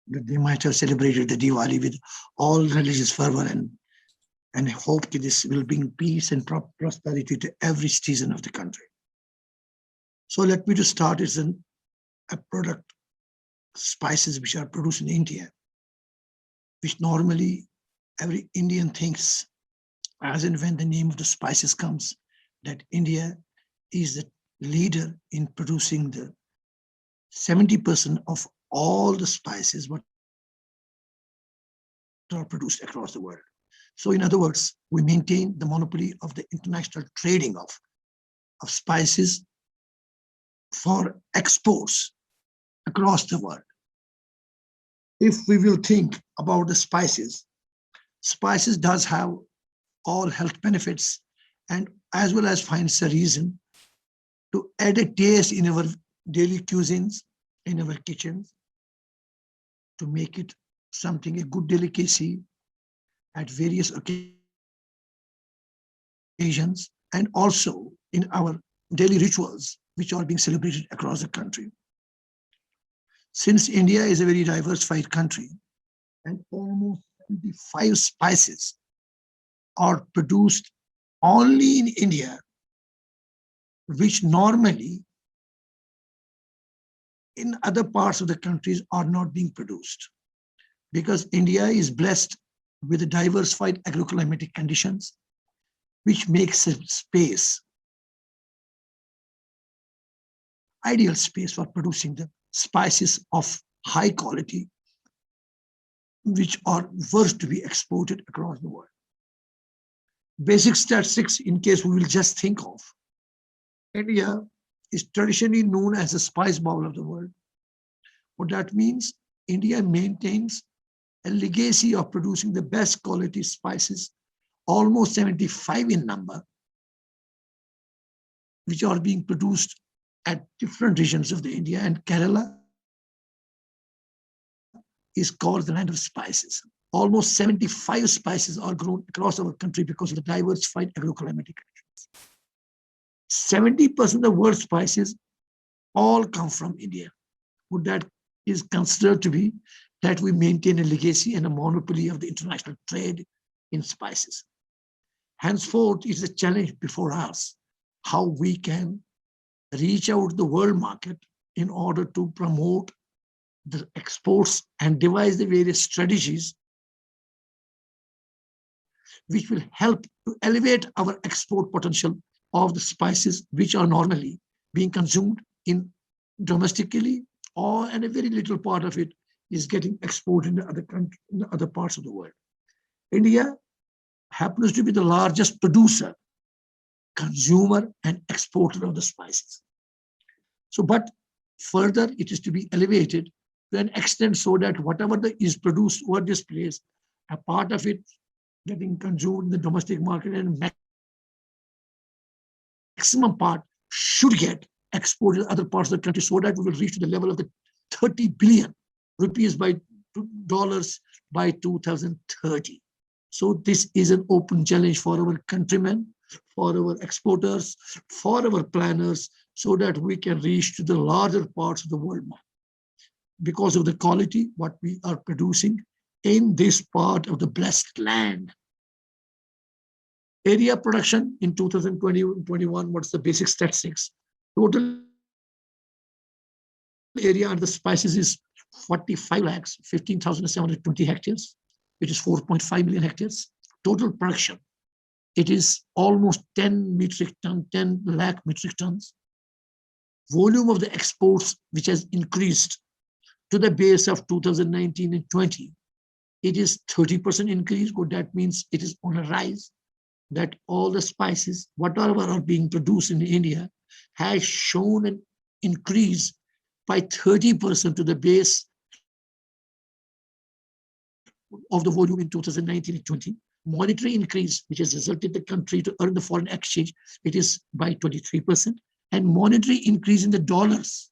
that they might have celebrated the Diwali with all religious fervor and hope that this will bring peace and prosperity to every citizen of the country. So let me just start as a product, spices which are produced in India, which normally every Indian thinks, as and when the name of the spices comes, that India is the leader in producing the 70% of all the spices what are produced across the world. So in other words, we maintain the monopoly of the international trading of spices for exports across the world. If we will think about the spices does have all health benefits and as well as finds a reason to add a taste in our daily cuisines, in our kitchens, to make it something, a good delicacy at various occasions, and also in our daily rituals, which are being celebrated across the country. Since India is a very diversified country, and almost 75 spices are produced only in India, which normally in other parts of the countries are not being produced, because India is blessed with diversified agroclimatic conditions, which makes a space, ideal space for producing the spices of high quality, which are worth to be exported across the world. Basic statistics, in case we will just think of, India is traditionally known as the spice bowl of the world. What that means, India maintains a legacy of producing the best quality spices, almost 75 in number, which are being produced at different regions of the India, and Kerala is called the land of spices. Almost 75 spices are grown across our country because of the diversified agroclimatic conditions. 70% of the world's spices all come from India. What that is considered to be that we maintain a legacy and a monopoly of the international trade in spices. Henceforth, it's a challenge before us how we can reach out to the world market in order to promote the exports and devise the various strategies which will help to elevate our export potential of the spices which are normally being consumed in domestically, or and a very little part of it is getting exported in the other country, in the other parts of the world. India happens to be the largest producer, consumer, and exporter of the spices. So, but further, it is to be elevated to an extent so that whatever is produced over this place, a part of it getting consumed in the domestic market, and maximum part should get exported to other parts of the country, so that we will reach to the level of the 30 billion rupees by dollars by 2030. So this is an open challenge for our countrymen, for our exporters, for our planners, so that we can reach to the larger parts of the world market because of the quality what we are producing in this part of the blessed land. Area production in 2020-21, what's the basic statistics? Total area under the spices is 45,15,720 hectares, which is 4.5 million hectares. Total production, it is almost 10 lakh metric tons. Volume of the exports, which has increased to the base of 2019 and 20, it is 30% increase. What that means, it is on a rise. That all the spices, whatever are being produced in India, has shown an increase by 30% to the base of the volume in 2019 and 20. Monetary increase, which has resulted the country to earn the foreign exchange, it is by 23%. And monetary increase in the dollars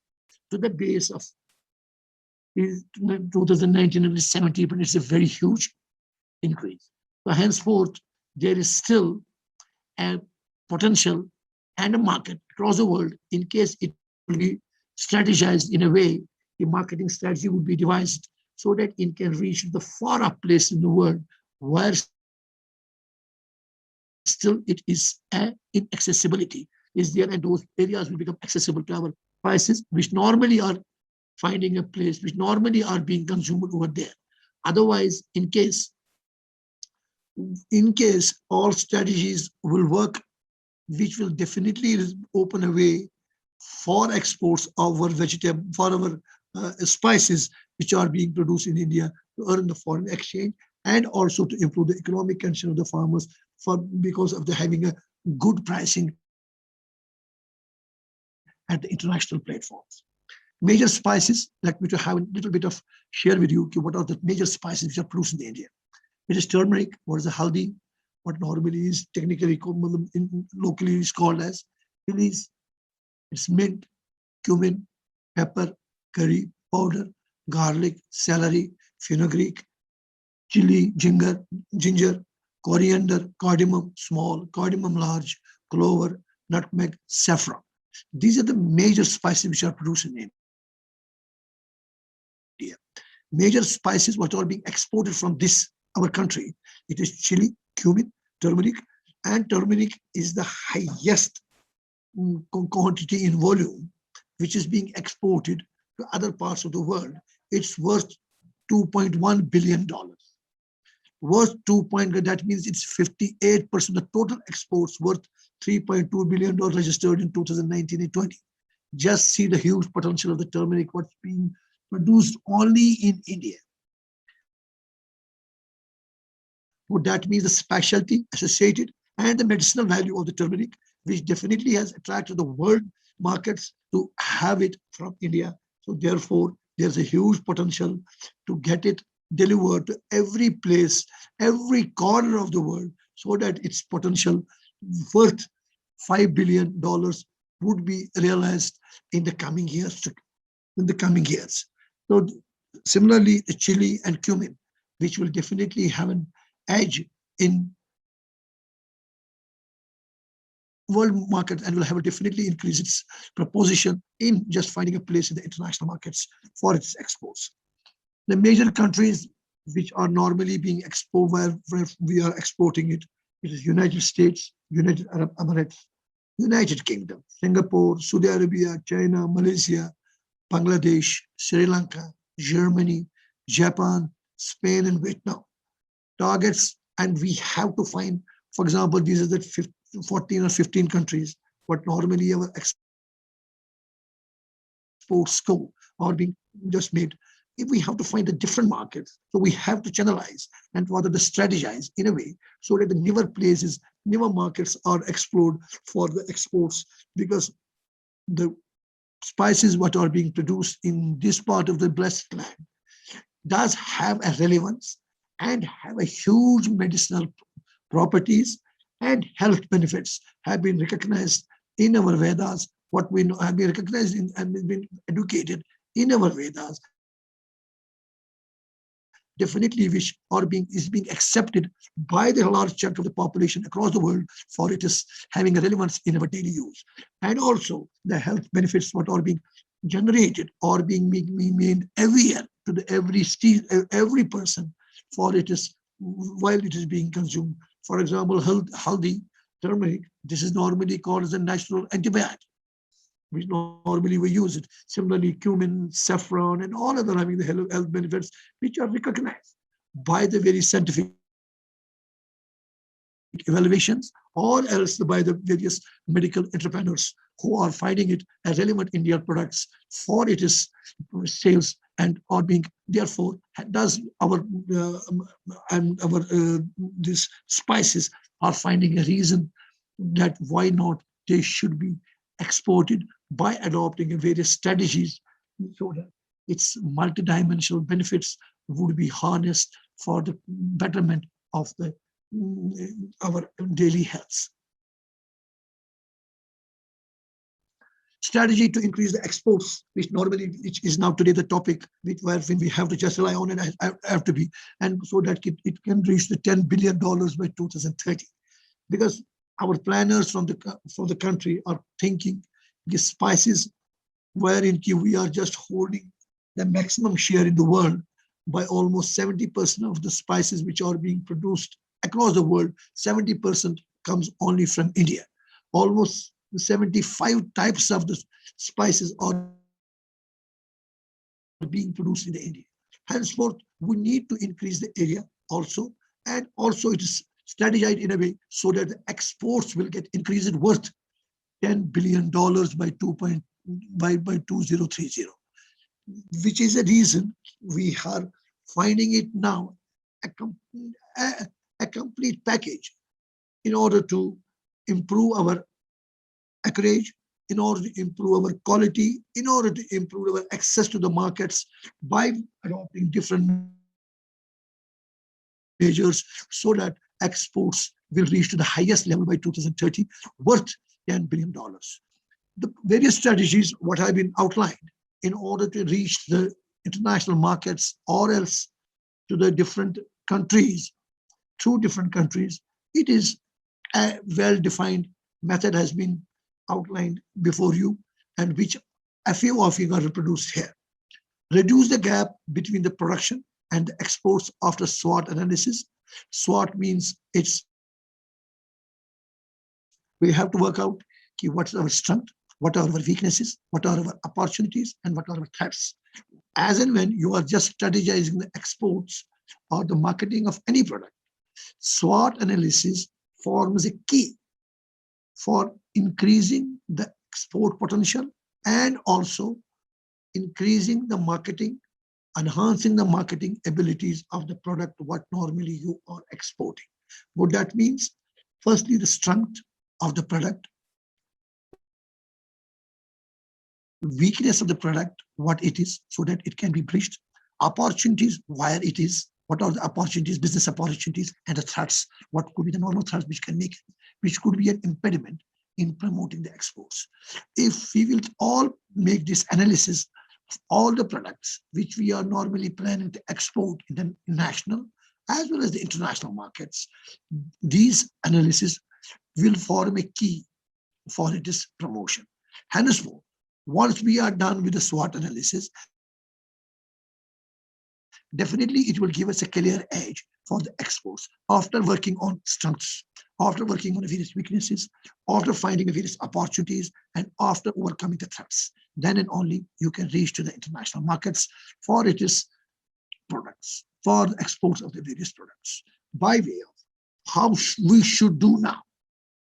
to the base of 2019 and 70, but it's a very huge increase. So henceforth, there is still a potential and a market across the world in case it will be strategized in a way, the marketing strategy would be devised so that it can reach the far up place in the world where still it is inaccessibility is there, and those areas will become accessible to our spices, which normally are finding a place, which normally are being consumed over there. Otherwise, in case all strategies will work, which will definitely open a way for exports of our vegetable, for our spices, which are being produced in India, to earn the foreign exchange, and also to improve the economic condition of the farmers for because of the having a good pricing at the international platforms. Major spices, let me to have a little bit of share with you what are the major spices which are produced in India. It is turmeric, what is the haldi, what normally is technically locally is called as. It's mint, cumin, pepper, curry powder, garlic, celery, fenugreek, chili, ginger, coriander, cardamom small, cardamom large, clover, nutmeg, saffron. These are the major spices which are produced in India. Major spices what are being exported from this our country. It is chili, cumin, turmeric, and turmeric is the highest quantity in volume which is being exported to other parts of the world. It's worth $2.1 billion. Worth 2. That means it's 58% of the total exports worth $3.2 billion registered in 2019 and 20. Just see the huge potential of the turmeric, what's being produced only in India. What that means, the specialty associated and the medicinal value of the turmeric, which definitely has attracted the world markets to have it from India. So therefore, there's a huge potential to get it delivered to every place, every corner of the world, so that its potential worth $5 billion would be realized in the coming years. So similarly, the chili and cumin, which will definitely have an edge in world market and will have a definitely increase its proposition in just finding a place in the international markets for its exports. The major countries which are normally being exported, where we are exporting it, it is United States, United Arab Emirates, United Kingdom, Singapore, Saudi Arabia, China, Malaysia, Bangladesh, Sri Lanka, Germany, Japan, Spain, and Vietnam. Targets, and we have to find, for example, these are the 14 or 15 countries, what normally our exports go are being just made. If we have to find the different markets, so we have to channelize and rather to strategize in a way so that the newer places, newer markets are explored for the exports, because the spices what are being produced in this part of the blessed land does have a relevance and have a huge medicinal properties and health benefits have been recognized in our Vedas, what we know have been recognized in and been educated in our Vedas, definitely which are is being accepted by the large chunk of the population across the world, for it is having a relevance in our daily use. And also the health benefits what are being generated or being made aware to the every person, for it is while it is being consumed. For example, haldi, turmeric, this is normally called as a natural antibiotic, which normally we use it. Similarly, cumin, saffron, and all other having the health benefits, which are recognized by the very scientific evaluations, or else by the various medical entrepreneurs who are finding it as relevant in their products for it is sales, and are being therefore does our these spices are finding a reason that why not they should be exported by adopting various strategies so that its multidimensional benefits would be harnessed for the betterment of the our daily health. Strategy to increase the exports, which normally which is now today the topic, which where we have to just rely on it, have to be, and so that it can reach the $10 billion by 2030, because our planners from the country are thinking the spices wherein we are just holding the maximum share in the world, by almost 70% of the spices which are being produced across the world. 70% comes only from India. Almost 75 types of the spices are being produced in the India. Henceforth, we need to increase the area also, and also it is strategized in a way so that the exports will get increased worth $10 billion by 2030, which is a reason we are finding it now a, a, a complete package in order to improve our acreage, in order to improve our quality, in order to improve our access to the markets by adopting different measures so that exports will reach to the highest level by 2030, worth $10 billion. The various strategies what have been outlined in order to reach the international markets or else to the different countries, through different countries, it is a well-defined method has been outlined before you, and which a few of you are reproduced here. Reduce the gap between the production and the exports after SWOT analysis. SWOT means we have to work out what's our strength, what are our weaknesses, what are our opportunities, and what are our threats. As and when you are just strategizing the exports or the marketing of any product, SWOT analysis forms a key for increasing the export potential and also increasing the marketing, enhancing the marketing abilities of the product what normally you are exporting. What that means, firstly, the strength of the product, weakness of the product, what it is, so that it can be breached, opportunities, where it is, what are the opportunities, business opportunities, and the threats, what could be the normal threats which could be an impediment in promoting the exports. If we will all make this analysis of all the products which we are normally planning to export in the national as well as the international markets, these analysis will form a key for its promotion. Henceforth, once we are done with the SWOT analysis, definitely it will give us a clear edge for the exports after working on strengths, after working on the various weaknesses, after finding the various opportunities, and after overcoming the threats. Then and only you can reach to the international markets for its products, for the exports of the various products. By way of how we should do now,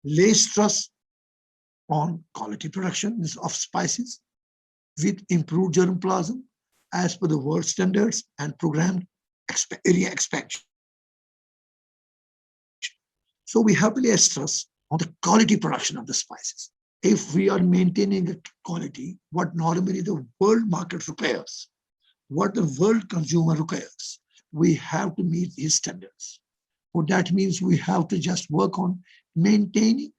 lay stress on quality production of spices with improved germplasm as per the world standards and programmed area expansion. So we have to lay stress on the quality production of the spices. If we are maintaining the quality, what normally the world market requires, what the world consumer requires, we have to meet these standards. So that means we have to just work on maintaining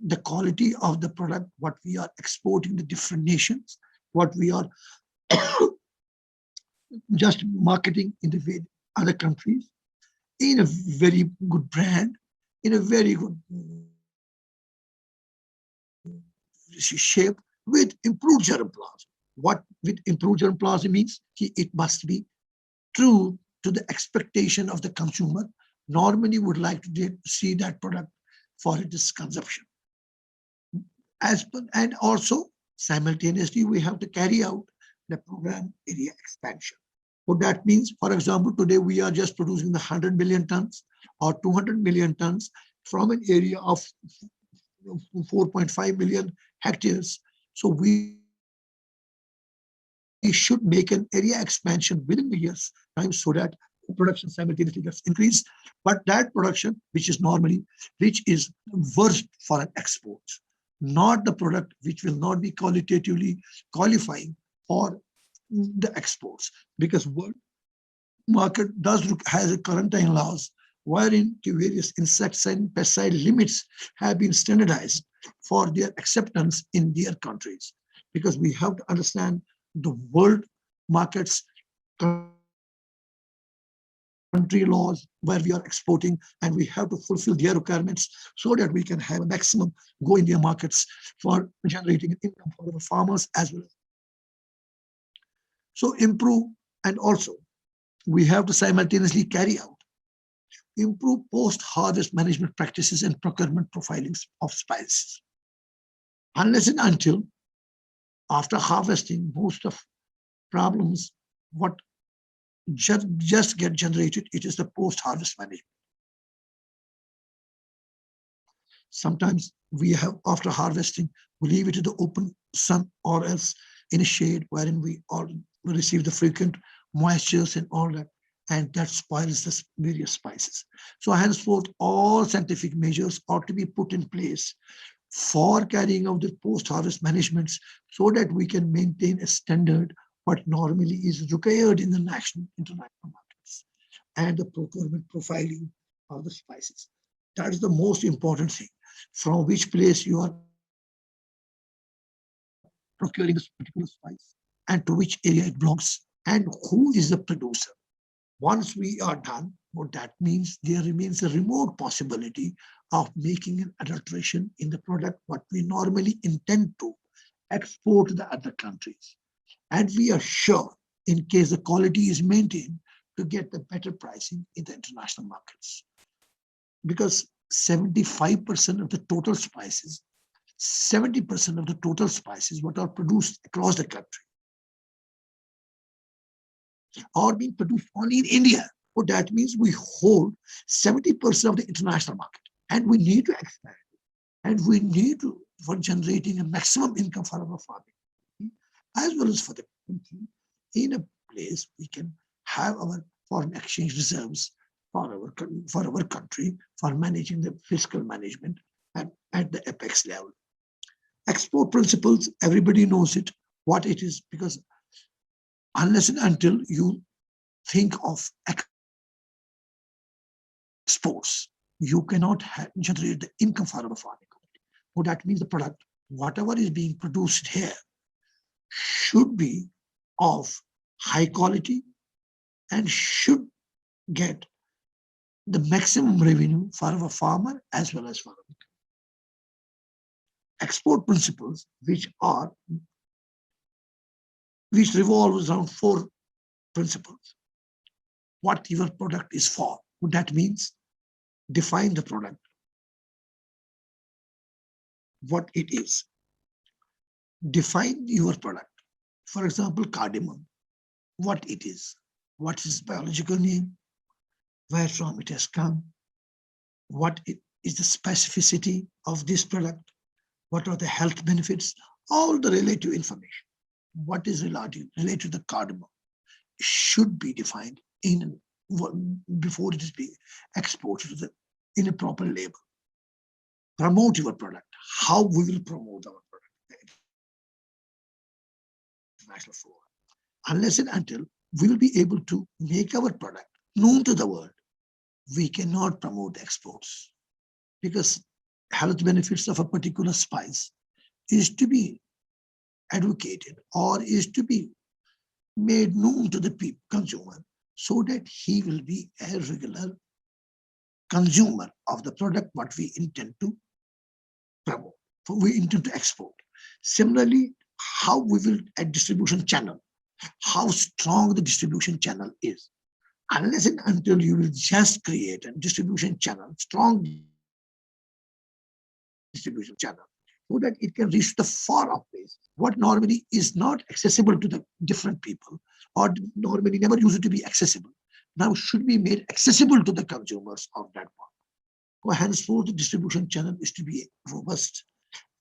the quality of the product, what we are exporting to different nations, what we are just marketing in the other countries, in a very good brand, in a very good shape, with improved germplasm. What with improved germplasm means, it must be true to the expectation of the consumer. Normally would like to see that product for its consumption. And also simultaneously we have to carry out the program area expansion. What that means, for example, today we are just producing the 100 million tons or 200 million tons from an area of 4.5 million hectares. So we should make an area expansion within the year's time so that production simultaneously gets increased. But that production, which is worth for an export, not the product which will not be qualitatively qualifying for the exports, because world market has a quarantine laws wherein various insecticide and pesticide limits have been standardized for their acceptance in their countries, because we have to understand the world markets country laws where we are exporting, and we have to fulfill their requirements so that we can have a maximum go in their markets for generating income for the farmers as well. So improve, and also we have to simultaneously carry out improve post-harvest management practices and procurement profiling of spices. Unless and until after harvesting, most of problems what just get generated, it is the post-harvest management. Sometimes we have, after harvesting, we leave it to the open sun or else in a shade wherein we all receive the frequent moistures and all that, and that spoils the various spices. So henceforth, all scientific measures ought to be put in place for carrying out the post-harvest managements so that we can maintain a standard what normally is required in the national international markets and the procurement profiling of the spices. That is the most important thing. From which place you are procuring this particular spice and to which area it belongs and who is the producer. Once we are done, what that means, there remains a remote possibility of making an adulteration in the product what we normally intend to export to the other countries. And we are sure, in case the quality is maintained, to get the better pricing in the international markets. Because 75% of the total spices, 70% of the total spices what are produced across the country are being produced only in India. So that means we hold 70% of the international market and we need to expand and we need to, for generating a maximum income for our farming as well as for the country, in a place we can have our foreign exchange reserves for our country, for managing the fiscal management at the apex level. Export principles, everybody knows it, what it is, because unless and until you think of exports, you cannot generate the income for our farming community. So that means the product, whatever is being produced here, should be of high quality and should get the maximum revenue for our farmer as well as for our export principles, which revolves around 4 principles. What your product is for. That means define the product, what it is. Define your product. For example, cardamom, what it is, what is its biological name, where from it has come, what is the specificity of this product, what are the health benefits, all the relative information. What is related to the cardamom should be defined before it is being exported in a proper label. Promote your product. How we will promote our product? International forum. Unless and until we will be able to make our product known to the world, we cannot promote exports, because health benefits of a particular spice is to be advocated or is to be made known to the consumer so that he will be a regular consumer of the product what we intend to promote, we intend to export. Similarly, how we will at distribution channel, how strong the distribution channel is. Unless and until you will just create a distribution channel, strong distribution channel, so that it can reach the far off place, what normally is not accessible to the different people or normally never used to be accessible, now should be made accessible to the consumers of that market. So henceforth, the distribution channel is to be robust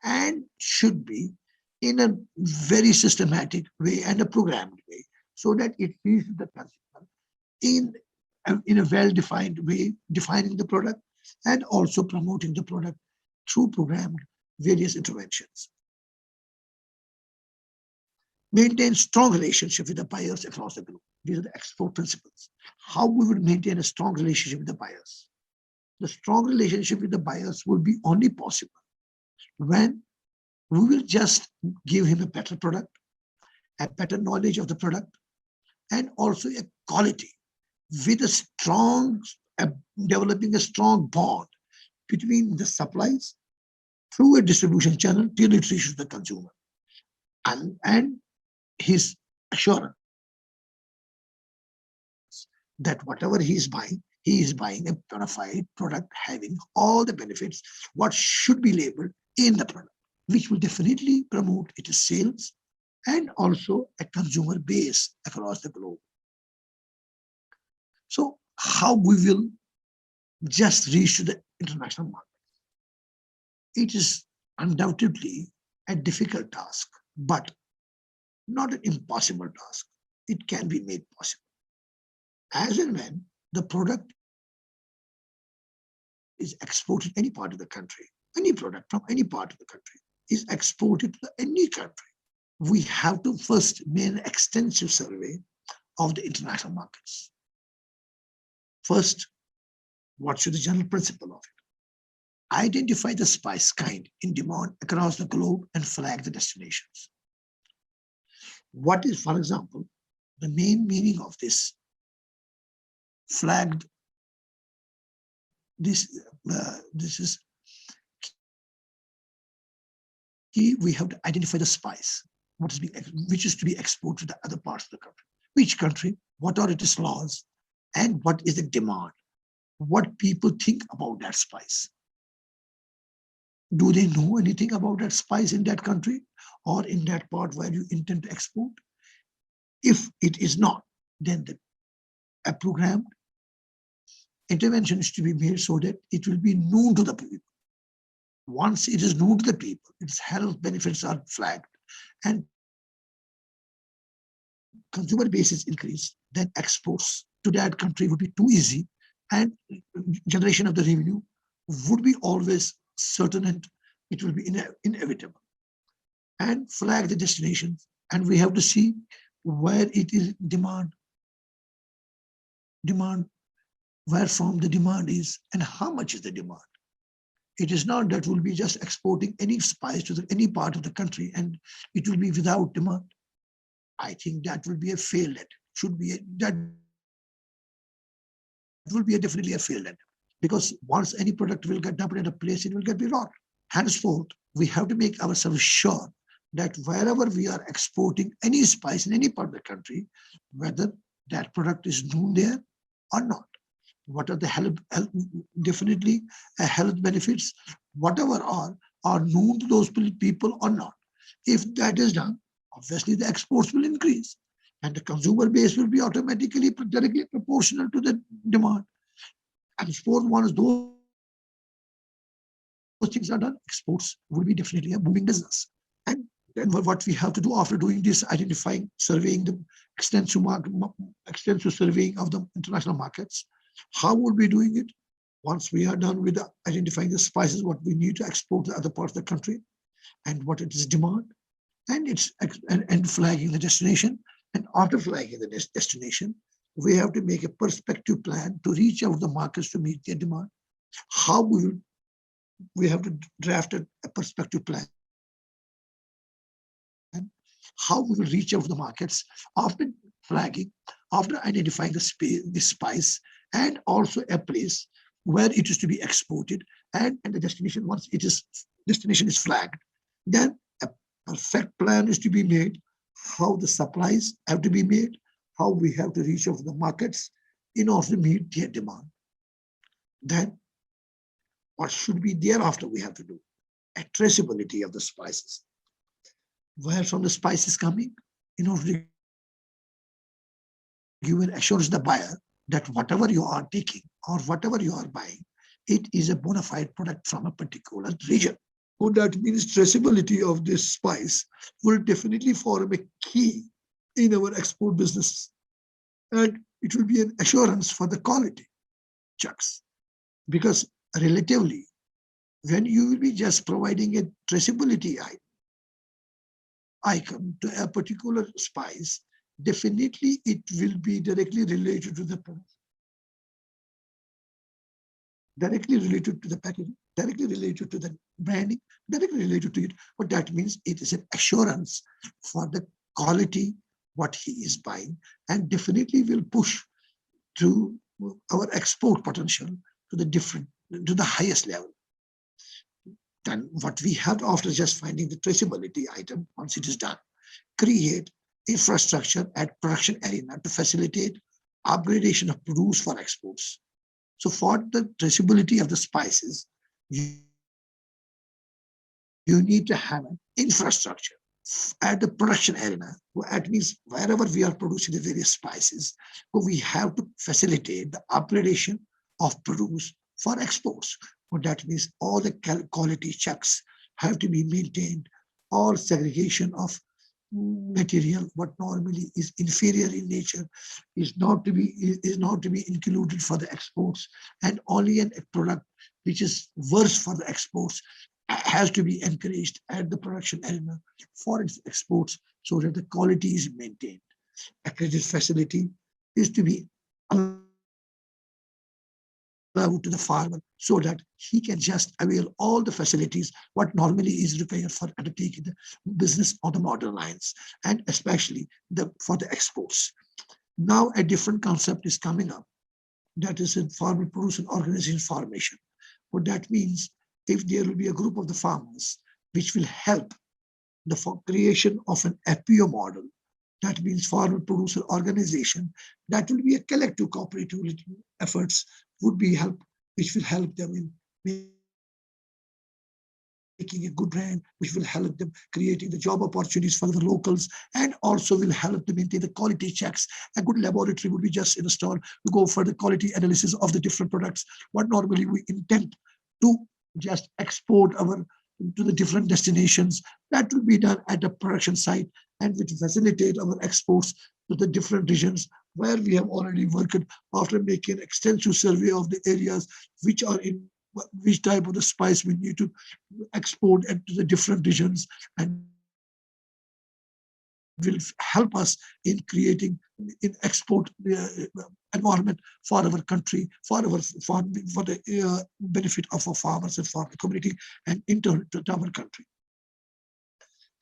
and should be in a very systematic way and a programmed way, so that it reaches the consumer in a well-defined way, defining the product and also promoting the product through programmed various interventions. Maintain strong relationship with the buyers across the globe. These are the export principles. How we would maintain a strong relationship with the buyers. The strong relationship with the buyers will be only possible when we will just give him a better product, a better knowledge of the product, and also a quality with a strong, developing a strong bond between the supplies through a distribution channel till it reaches the consumer, and his assurance that whatever he is buying a bona fide product having all the benefits, what should be labeled in the product, which will definitely promote its sales and also a consumer base across the globe. So how we will just reach to the international market? It is undoubtedly a difficult task, but not an impossible task. It can be made possible. As and when the product is exported any part of the country, any product from any part of the country is exported to any country, we have to first make an extensive survey of the international markets. First, what should the general principle of it? Identify the spice kind in demand across the globe and flag the destinations. What is, for example, the main meaning of this flagged? This is key. We have to identify the spice, which is to be exported to the other parts of the country. Which country? What are its laws? And what is the demand? What people think about that spice? Do they know anything about that spice in that country or in that part where you intend to export? If it is not, then a programmed intervention is to be made so that it will be known to the people. Once it is known to the people, its health benefits are flagged and consumer base is increased, then exports to that country would be too easy and generation of the revenue would be always certain and it will be inevitable. And flag the destinations, and we have to see where it is demand, where from the demand is and how much is the demand. It is not that we'll be just exporting any spice to any part of the country and it will be without demand. I think that will be a failed attempt. That will be definitely a failed attempt, because once any product will get dumped at a place, it will get rot. Henceforth, we have to make ourselves sure that wherever we are exporting any spice in any part of the country, whether that product is known there or not. What are the health definitely health benefits, whatever are known to those people or not. If that is done, obviously the exports will increase and the consumer base will be automatically directly proportional to the demand. And once those things are done, exports will be definitely a booming business. And then what we have to do after doing this, identifying, surveying the extensive surveying of the international markets, how would we be doing it? Once we are done with identifying the spices, what we need to export to other parts of the country and what it is demand, and flagging the destination. And after flagging the destination, we have to make a perspective plan to reach out the markets to meet their demand. How we have to draft a perspective plan. How we will reach out to the markets after flagging, after identifying the spice, and also a place where it is to be exported, and the destination. Once destination is flagged, then a perfect plan is to be made, how the supplies have to be made, how we have to reach out to the markets in order to meet their demand. Then what should be thereafter we have to do? A traceability of the spices. Where from the spice is coming, in order to give an assurance to the buyer that whatever you are taking or whatever you are buying, it is a bona fide product from a particular region. So that means traceability of this spice will definitely form a key in our export business. And it will be an assurance for the quality checks. Because relatively, when you will be just providing a traceability icon to a particular spice, definitely it will be directly related to the product, directly related to the packaging, directly related to the branding, directly related to it. But that means it is an assurance for the quality what he is buying, and definitely will push to our export potential to the highest level. Then what we have after just finding the traceability item, once it is done, create infrastructure at production arena to facilitate upgradation of produce for exports. So for the traceability of the spices, you need to have an infrastructure at the production arena. That means wherever we are producing the various spices, so we have to facilitate the upgradation of produce for exports. So that means all the quality checks have to be maintained, all segregation of material what normally is inferior in nature is not to be included for the exports, and only a product which is worse for the exports has to be encouraged at the production arena for its exports, so that the quality is maintained. Accredited facility is to be allowed to the farmer so that he can just avail all the facilities what normally is required for undertaking the business on the modern lines, and especially for the exports. Now a different concept is coming up, that is in farmer producer organization formation. What that means, if there will be a group of the farmers which will help the creation of an FPO model, that means farmer producer organization, that will be a collective cooperative efforts would be help, which will help them in making a good brand, which will help them creating the job opportunities for the locals, and also will help them maintain the quality checks. A good laboratory would be just installed to go for the quality analysis of the different products. What normally we intend to just export our to the different destinations, that will be done at the production site, and which facilitate our exports to the different regions where we have already worked after making an extensive survey of the areas which are in which type of the spice we need to export into the different regions, and will help us in creating in export environment for our country, for our farm, for the benefit of our farmers and farm community, and into to our country.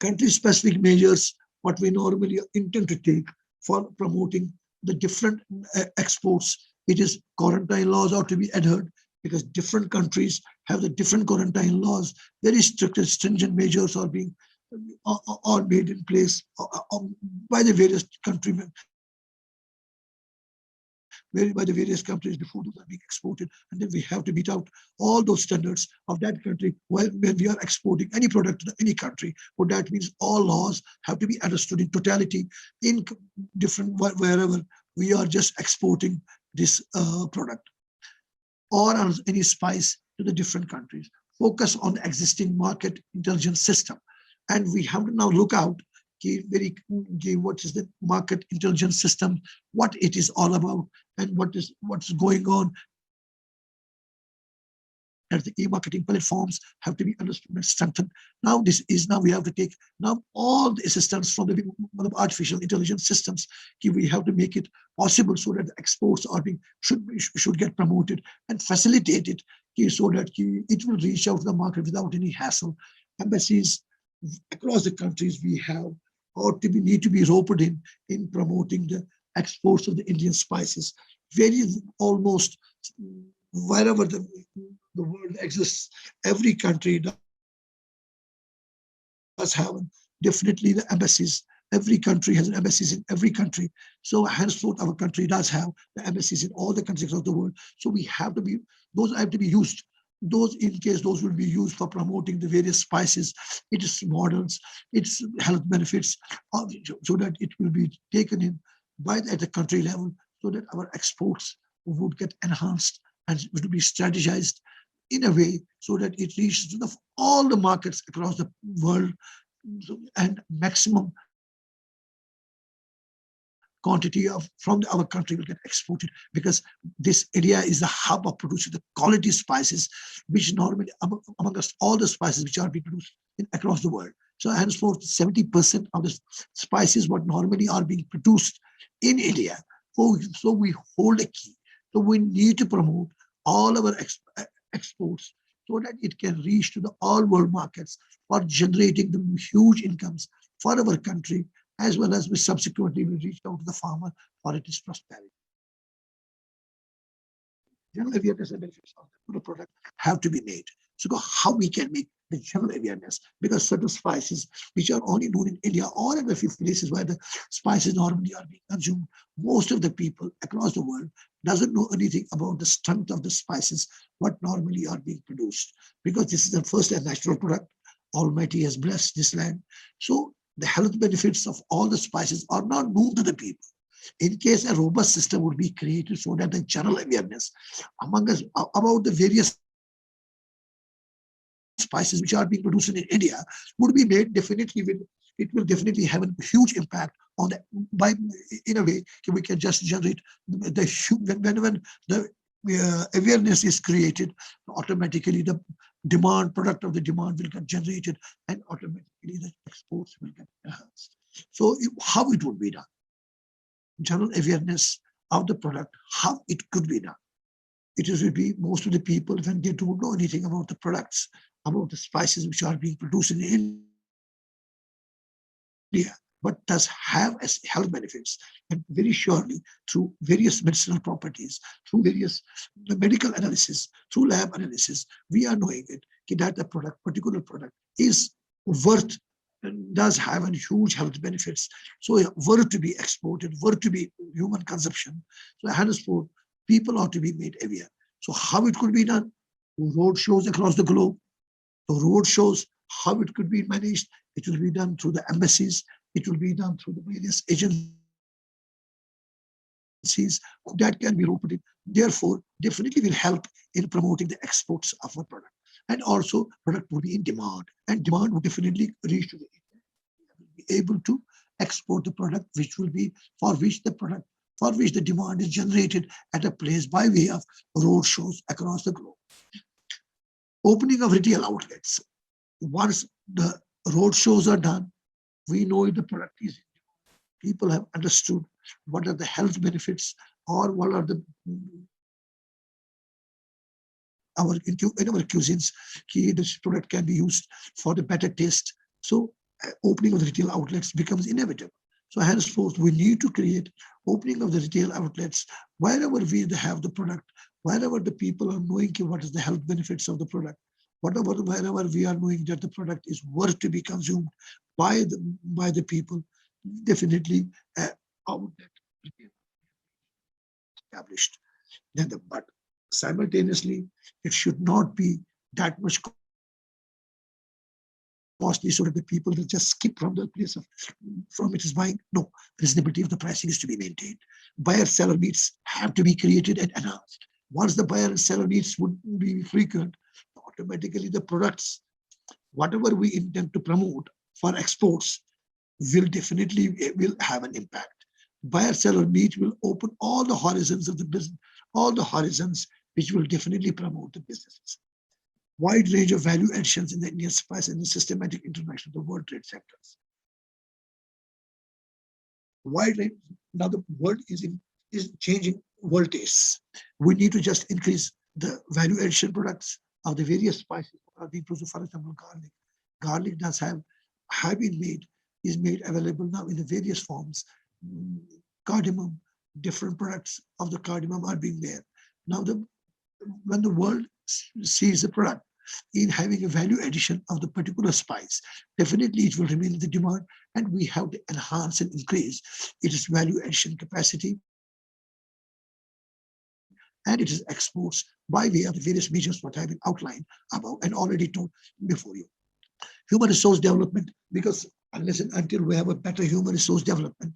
Country specific measures what we normally intend to take for promoting the different exports. It is quarantine laws are to be adhered, because different countries have the different quarantine laws. Very strict and stringent measures are being are made in place by the various countrymen, by the various countries before those are being exported, and then we have to meet out all those standards of that country when we are exporting any product to any country. What that means, all laws have to be understood in totality in different wherever we are just exporting this product or any spice to the different countries. Focus on the existing market intelligence system, and we have to now look out what is the market intelligence system, what it is all about, and what's going on as the e-marketing platforms have to be understood and strengthened. Now this is now we have to take now all the assistance from the artificial intelligence systems. We have to make it possible so that the exports are being should get promoted and facilitated, so that it will reach out to the market without any hassle. Embassies across the countries we have or to be need to be roped in promoting the exports of the Indian spices. Very almost wherever the world exists, every country does have definitely the embassies. Every country has an embassies in every country. So henceforth, our country does have the embassies in all the countries across the world. So we have to be those have to be used. Those in case those will be used for promoting the various spices, its models, its health benefits, so that it will be taken in by at the country level, so that our exports would get enhanced and it would be strategized in a way so that it reaches to all the markets across the world, and maximum quantity of from our country will get exported, because this area is the hub of producing the quality spices, which normally amongst all the spices which are being produced across the world. So henceforth 70% of the spices what normally are being produced in India. So we hold a key. So we need to promote all our exports so that it can reach to the all world markets for generating the huge incomes for our country, as well as we subsequently will reach out to the farmer for its prosperity. General awareness and benefits of the product have to be made. So how we can make the general awareness, because certain spices which are only known in India or in the few places where the spices normally are being consumed, most of the people across the world doesn't know anything about the strength of the spices what normally are being produced, because this is the first and natural product. Almighty has blessed this land. So the health benefits of all the spices are not known to the people. In case a robust system would be created so that the general awareness among us about the various spices which are being produced in India would be made, definitely it will definitely have a huge impact on the, by in a way we can just generate when the awareness is created, automatically the demand product of the demand will get generated, and automatically the exports will get enhanced. So how it would be done? General awareness of the product, how it could be done. It is will be most of the people when they don't know anything about the products, about the spices which are being produced in India, but does have as health benefits, and very surely through various medicinal properties, through various medical analysis, through lab analysis, we are knowing it that the product, particular product, is worth and does have a huge health benefits. So worth to be exported, worth to be human consumption. So henceforth, people ought to be made aware. So how it could be done? Road shows across the globe. The road shows how it could be managed. It will be done through the embassies. It will be done through the various agencies that can be routed. Therefore, definitely will help in promoting the exports of our product. And also, product will be in demand, and demand will definitely reach to the be able to export the product, which will be for which the product for which the demand is generated at a place by way of road shows across the globe. Opening of retail outlets. Once the road shows are done, we know the product is. People have understood what are the health benefits or what are the in our cuisines. This product can be used for the better taste. So opening of the retail outlets becomes inevitable. So henceforth, we need to create opening of the retail outlets wherever we have the product, wherever the people are knowing what is the health benefits of the product, wherever we are knowing that the product is worth to be consumed by the people, definitely outlet established. But simultaneously, it should not be that much costly so that the people will just skip from the place of from it is buying. No, reasonability of the pricing is to be maintained. Buyer-seller meets have to be created and announced. Once the buyer and seller meets would be frequent, automatically the products, whatever we intend to promote for exports, will definitely will have an impact. Buyer-seller meet will open all the horizons of the business, all the horizons which will definitely promote the businesses. Wide range of value additions in the Indian spice and the systematic interaction of the world trade sectors. Wide range. Now the world is changing world tastes. We need to just increase the value addition products of the various spices are being produced. For example, garlic. Garlic does have been made, is made available now in the various forms. Cardamom, different products of the cardamom are being there. Now when the world sees the product in having a value addition of the particular spice, definitely it will remain in the demand, and we have to enhance and increase its value addition capacity and its exports by way of the various measures what have been outlined above and already told before you. Human resource development, because unless and until we have a better human resource development,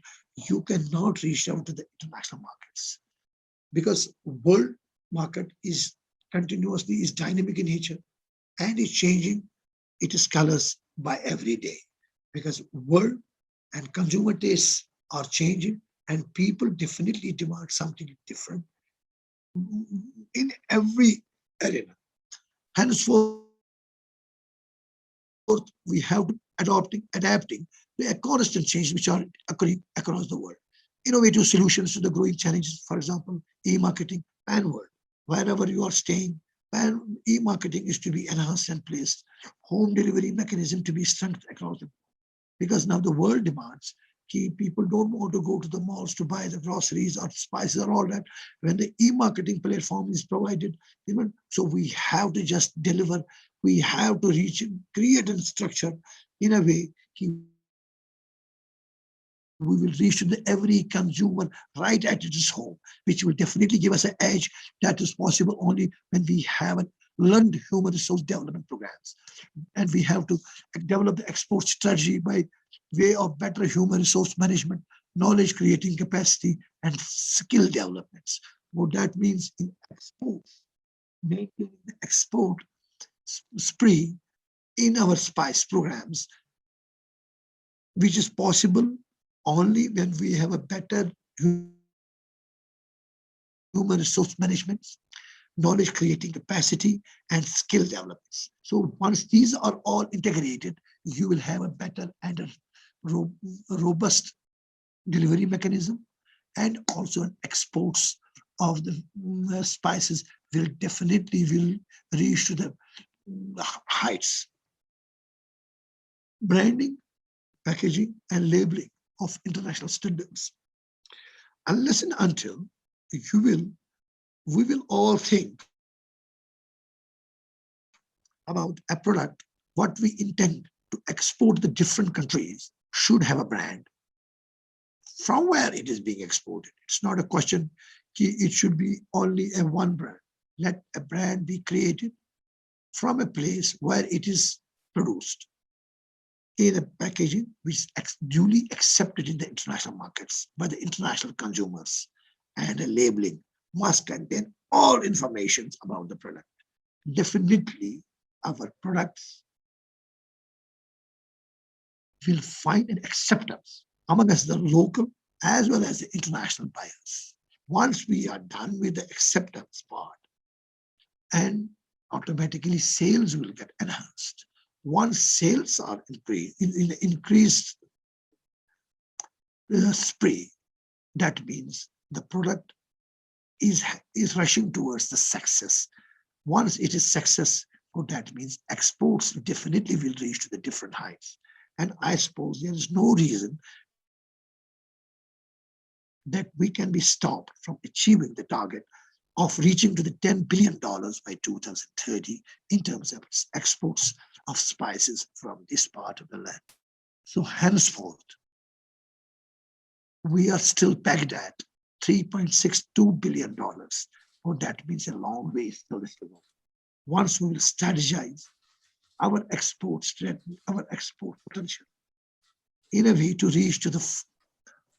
you cannot reach out to the international markets, because world market is continuously is dynamic in nature and is changing its colors by every day, because world and consumer tastes are changing and people definitely demand something different in every arena. Henceforth, we have to adapting to a constant change which are occurring across the world. Innovative solutions to the growing challenges, for example, e-marketing and world. Wherever you are staying, and e-marketing is to be enhanced and placed, home delivery mechanism to be strengthened across the world. Because now the world demands people don't want to go to the malls to buy the groceries or spices or all that. When the e-marketing platform is provided, so we have to just deliver We have to create a structure in a way we will reach to every consumer right at its home, which will definitely give us an edge that is possible only when we have learned human resource development programs. And we have to develop the export strategy by way of better human resource management, knowledge creating capacity, and skill developments. What that means in exports, maintaining the export spree in our spice programs, which is possible only when we have a better human resource management, knowledge creating capacity, and skill developments. So once these are all integrated, you will have a better and a robust delivery mechanism, and also an exports of the spices will definitely reach to the heights. Branding, packaging, and labeling of international standards. Unless and until we will all think about a product, what we intend to export to the different countries should have a brand. From where it is being exported, it's not a question, it should be only a one brand. Let a brand be created from a place where it is produced, in a packaging which is duly accepted in the international markets by the international consumers, and a labeling must contain all information about the product. Definitely, our products will find an acceptance among us, the local as well as the international buyers. Once we are done with the acceptance part, and automatically sales will get enhanced. Once sales are increased spree, that means the product is rushing towards the success. Once it is success, that means exports definitely will reach to the different heights. And I suppose there is no reason that we can be stopped from achieving the target of reaching to the $10 billion by 2030 in terms of exports of spices from this part of the land. So henceforth, we are still pegged at $3.62 billion. Oh, that means a long way still to go. Once we will strategize our export strategy, our export potential, in a way to reach to the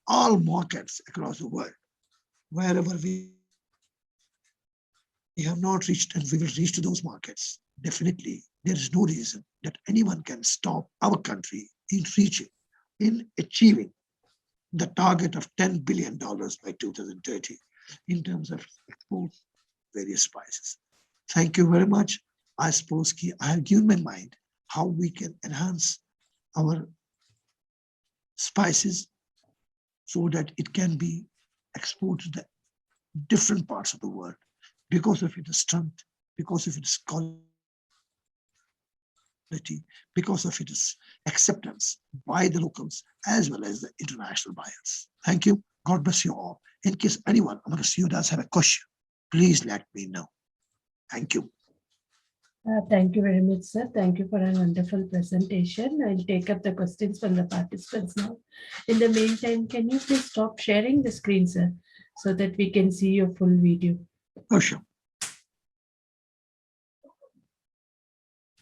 all markets across the world, wherever we have not reached, and we will reach to those markets. Definitely, there is no reason that anyone can stop our country in achieving the target of $10 billion by 2030 in terms of exports various spices. Thank you very much. I suppose I have given my mind how we can enhance our spices so that it can be exported to the different parts of the world because of its strength, because of its quality, because of its acceptance by the locals as well as the international buyers. Thank you. God bless you all. In case anyone amongst you does have a question, please let me know. Thank you. Thank you very much, sir. Thank you for a wonderful presentation. I'll take up the questions from the participants now. In the meantime, can you please stop sharing the screen, sir, so that we can see your full video? Oh, sure.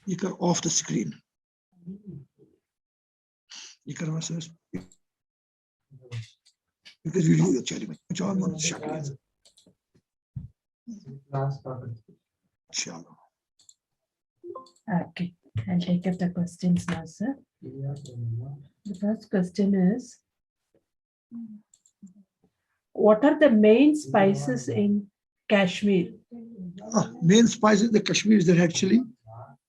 You can off the screen. You can also because video your chatting. Okay, I'll take up the questions now, sir. The first question is, what are the main spices in Kashmir? Main spices in Kashmir is that actually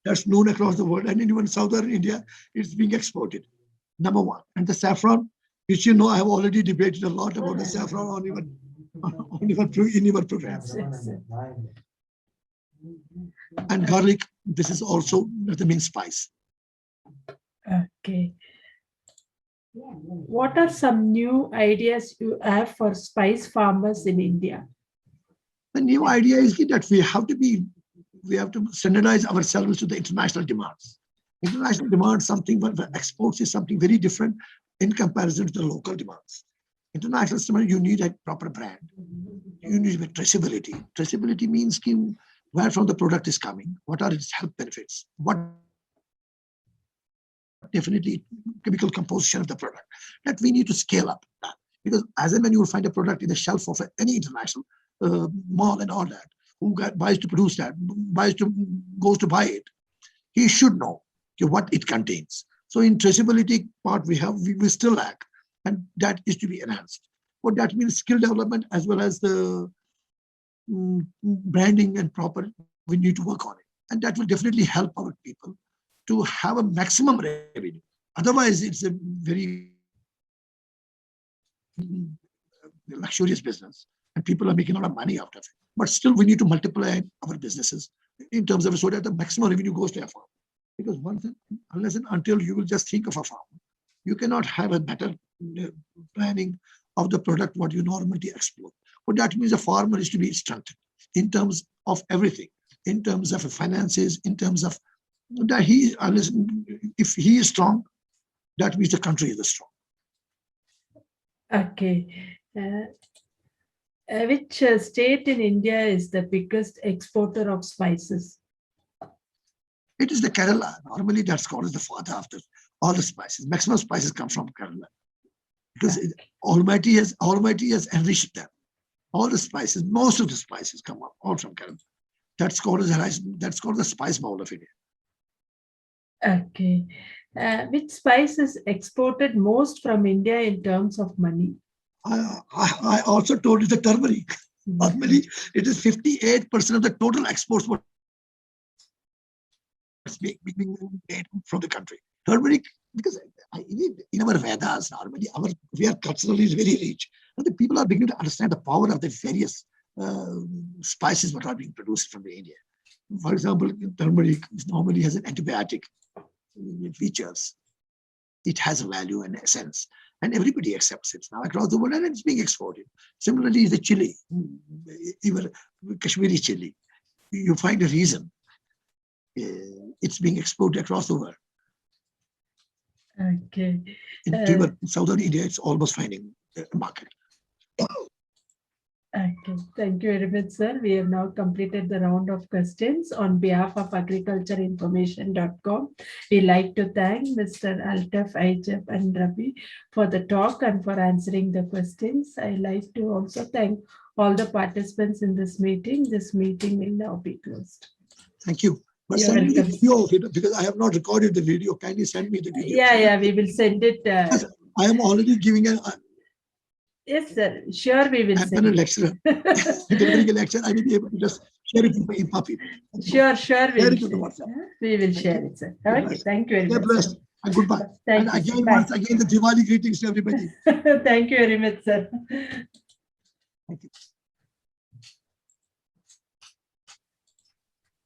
that's known across the world, and even southern India, it's being exported. Number one, and the saffron, which you know I have already debated a lot about the saffron on even in your programs. And garlic, this is also the main spice. Okay. What are some new ideas you have for spice farmers in India? The new idea is that we have to be we have to standardize ourselves to the international demands. International demands something, but exports is something very different in comparison to the local demands. International demand, you need a proper brand. You need traceability. Traceability means where from the product is coming, what are its health benefits, what definitely chemical composition of the product. That we need to scale up that. Because as and when you will find a product in the shelf of any international mall and all that, who buys to produce that, goes to buy it, he should know what it contains. So in traceability part, we still lack, and that is to be enhanced. What that means, skill development as well as the branding and proper, we need to work on it. And that will definitely help our people to have a maximum revenue. Otherwise, it's a very luxurious business and people are making a lot of money out of it. But still, we need to multiply our businesses in terms of so that the maximum revenue goes to a farm. Because unless and until you will just think of a farm, you cannot have a better planning of the product what you normally explore. But that means a farmer is to be strengthened in terms of everything, in terms of finances, in terms of that if he is strong, that means the country is strong. Okay. Which state in India is the biggest exporter of spices? It is the Kerala. Normally, that's called as the father after all the spices. Maximum spices come from Kerala because Almighty has enriched them. All the spices, most of the spices come up all from Kerala. That's called the spice bowl of India. Okay. Which spice is exported most from India in terms of money? I also told you the turmeric. Normally, it is 58% of the total exports being made from the country. Turmeric, because in our Vedas, normally we are culturally very rich. And the people are beginning to understand the power of the various spices that are being produced from India. For example, turmeric normally has an antibiotic features. It has a value and essence, and everybody accepts it now across the world, and it's being exported. Similarly, the chili, even Kashmiri chili, you find a reason it's being exported across the world. Okay. In southern India, it's almost finding a market. Okay, thank you very much, sir. We have now completed the round of questions. On behalf of agricultureinformation.com, we like to thank Mr. Altaf Aijaz Andrabi for the talk and for answering the questions. I like to also thank all the participants in this meeting. This meeting will now be closed. Thank you. But send me the video of it because I have not recorded the video. Kindly send me the video. Yeah, we will send it. Yes, I am already giving a. Yes, sir. Sure, we will. I'm a lecturer. Delivering a lecture, I will be able to just share it with my puppy. Sure, we will. We will Thank share it, sir. Okay, thank you very much. Blessed. And goodbye. Thank and you, again, once again, the Diwali greetings to everybody. Thank you very much, sir.